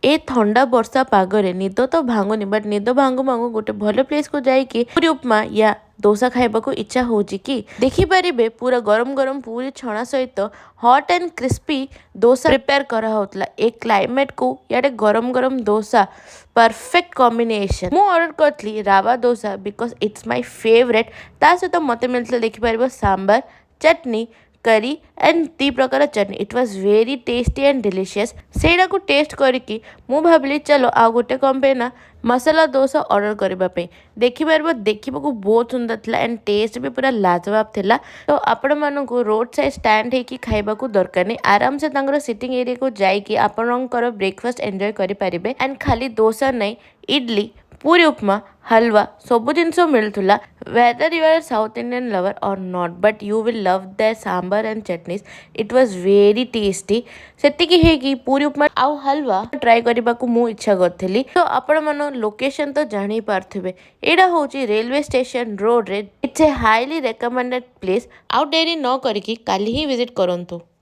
ए थंडा वर्षा पागरे निद तो भांगुनी बट निद भांगु भांगु गोटे भल प्लेस को जाइए पूरी उपमा या डोसा खाइबा को इच्छा होची कि देखिपारे पूरा गरम गरम पूरी छणा सहित hot and crispy dosa prepare करा होतला ए क्लाइमेट को याडे गरम गरम डोसा परफेक्ट कॉम्बिनेशन मु ऑर्डर करथली rava dosa because it's my favourite ता सहित मते मिलता देखिपारे सांबर चटनी करी एंड दी प्रकार chutney it was very tasty and delicious सेटा को टेस्ट करके मु भाविली चलो आ गोटे कम पे ना मसाला डोसा ऑर्डर करने देखिपार देखा बहुत सुंदर था एंड टेस्ट भी पूरा लाजवाब थिला तो आपण मानक रोड साइड स्टैंड होगी खाइबा को दरकार नहीं आराम से सिटिंग एरिया को जाइए आपणकर ब्रेकफास्ट एंजॉय करें एंड खाली डोसा नहीं इडली पूरी उपमा हलवा सब जिनस मिलूला whether you are South Indian lover or not but you will love the sambar and chutneys it was very tasty से पूरी उपमा आउ हलवा ट्राए करने को मु इच्छा करी तो आपण मन लोकेशन तो जानी पार्थिबे एडा होची रेलवे स्टेशन रोड रे it's a highly recommended place आउ डेरी न करिकी काली ही विजिट करंतु।